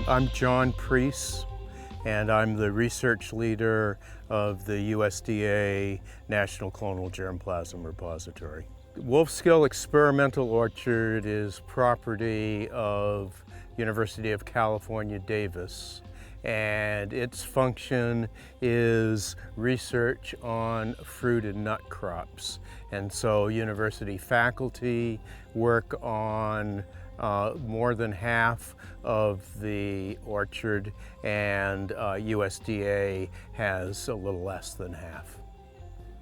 I'm John Preece, and I'm the research leader of the USDA National Clonal Germplasm Repository. WolfSkill Experimental Orchard is property of University of California, Davis, and its function is research on fruit and nut crops. And so university faculty work on more than half of the orchard, and USDA has a little less than half.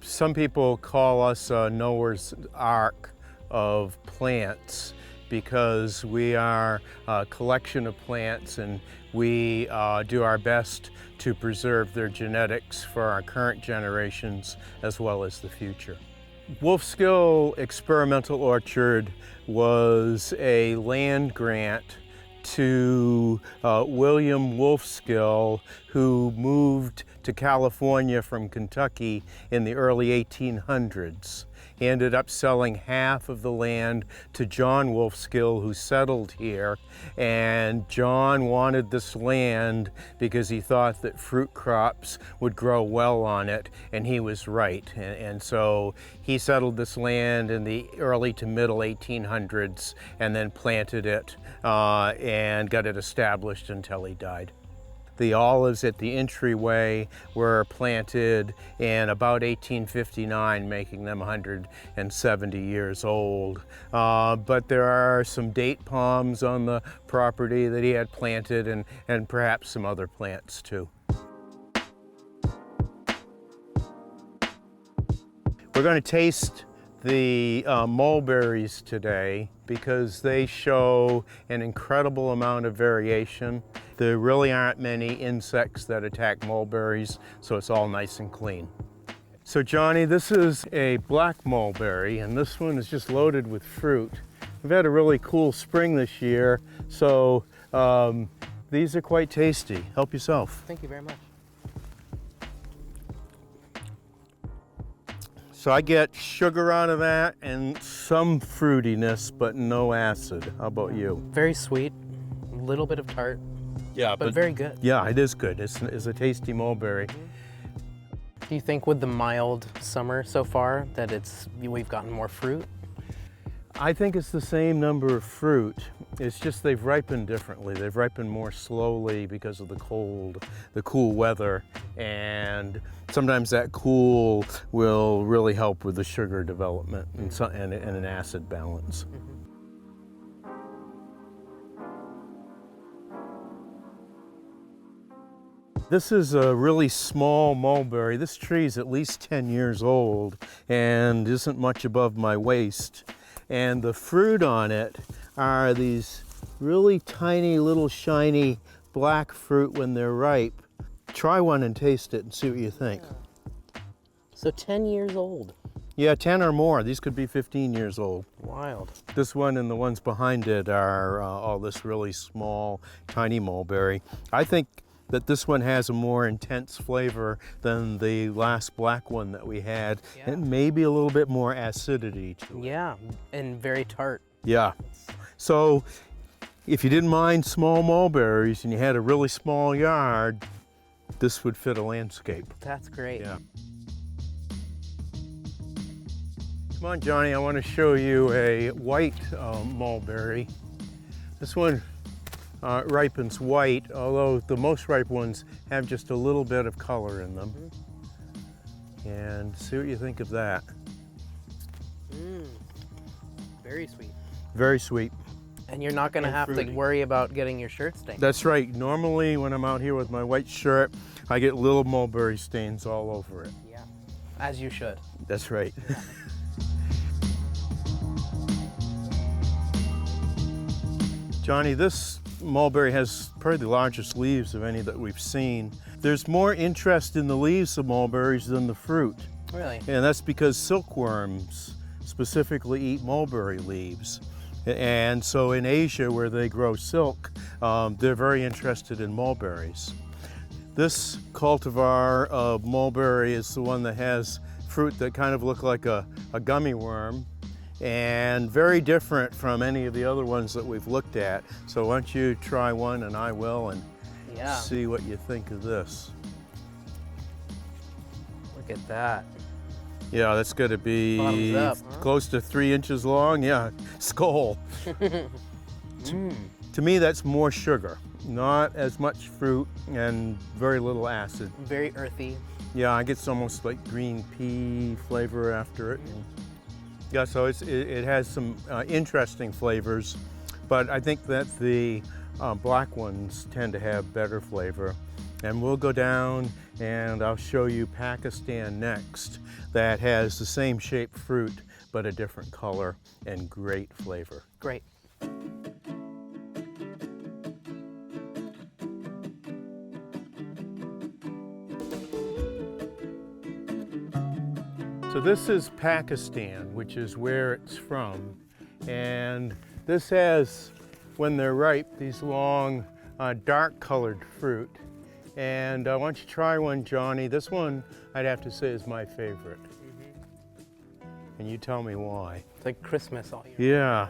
Some people call us a Noah's Ark of plants because we are a collection of plants, and we do our best to preserve their genetics for our current generations as well as the future. WolfSkill Experimental Orchard was a land grant to William WolfSkill, who moved to California from Kentucky in the early 1800s. He ended up selling half of the land to John WolfSkill, who settled here, and John wanted this land because he thought that fruit crops would grow well on it, and he was right. And so he settled this land in the early to middle 1800s and then planted it and got it established until he died. The olives at the entryway were planted in about 1859, making them 170 years old. But there are some date palms on the property that he had planted, and perhaps some other plants too. We're going to taste the mulberries today because they show an incredible amount of variation. There really aren't many insects that attack mulberries, so it's all nice and clean. So Johnny, this is a black mulberry, and this one is just loaded with fruit. We've had a really cool spring this year, so these are quite tasty. Help yourself. Thank you very much. So I get sugar out of that and some fruitiness, but no acid. How about you? Very sweet, a little bit of tart, Yeah, but very good. Yeah, it is good. It's a tasty mulberry. Do you think with the mild summer so far that we've gotten more fruit? I think it's the same number of fruit. It's just they've ripened differently. They've ripened more slowly because of the cool weather, and sometimes that cool will really help with the sugar development and an acid balance. This is a really small mulberry. This tree is at least 10 years old and isn't much above my waist. And the fruit on it are these really tiny little shiny black fruit when they're ripe. Try one and taste it and see what you think. So 10 years old. Yeah, 10 or more. These could be 15 years old. Wild. This one and the ones behind it are all this really small, tiny mulberry. I think that this one has a more intense flavor than the last black one that we had, and maybe a little bit more acidity to it. Yeah, and very tart. Yeah. So if you didn't mind small mulberries and you had a really small yard, this would fit a landscape. That's great. Yeah. Come on, Johnny, I want to show you a white mulberry. This one ripens white, although the most ripe ones have just a little bit of color in them. And see what you think of that. Very sweet. Very sweet. And you're not going to have to worry about getting your shirt stained. That's right. Normally when I'm out here with my white shirt, I get little mulberry stains all over it. Yeah, as you should. That's right. Johnny, this mulberry has probably the largest leaves of any that we've seen. There's more interest in the leaves of mulberries than the fruit. Really? And that's because silkworms specifically eat mulberry leaves. And so in Asia, where they grow silk, they're very interested in mulberries. This cultivar of mulberry is the one that has fruit that kind of look like a gummy worm. and very different from any of the other ones that we've looked at. So why don't you try one and I will, and Yeah. see what you think of this. Look at that. Yeah, that's going to be Bottoms up, huh? close to 3 inches long. Yeah, skull. To me, that's more sugar, not as much fruit and very little acid. Very earthy. Yeah, I get almost like green pea flavor after it. Yeah, so it has some interesting flavors, but I think that the black ones tend to have better flavor. And we'll go down and I'll show you Pakistan next, that has the same shaped fruit but a different color and great flavor. Great. So this is Pakistan, which is where it's from. And this has, when they're ripe, these long, dark colored fruit. And why don't you try one, Johnny? This one, I'd have to say, is my favorite. And you tell me why. It's like Christmas all year. Yeah.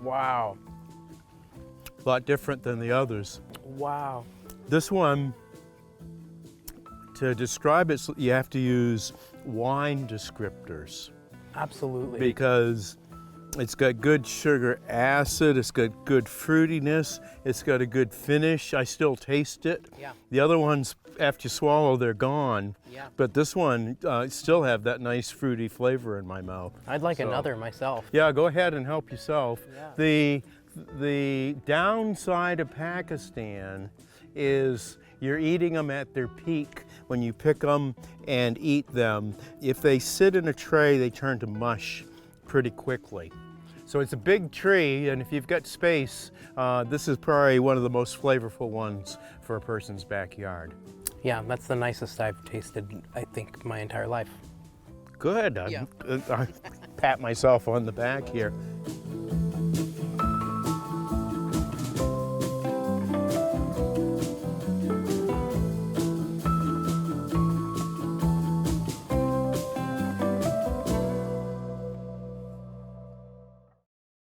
Wow. A lot different than the others. Wow. This one, to describe it, you have to use wine descriptors Absolutely. because it's got good sugar acid, it's got good fruitiness, it's got a good finish. I still taste it. Yeah. The other ones, after you swallow, they're gone. Yeah. But this one still have that nice fruity flavor in my mouth. I'd like So- another myself. Yeah, go ahead and help yourself. Yeah. The downside of Pakistan is you're eating them at their peak when you pick them and eat them. If they sit in a tray, they turn to mush pretty quickly. So it's a big tree, and if you've got space, this is probably one of the most flavorful ones for a person's backyard. Yeah, that's the nicest I've tasted, I think, my entire life. Good. Yeah. I pat myself on the back here.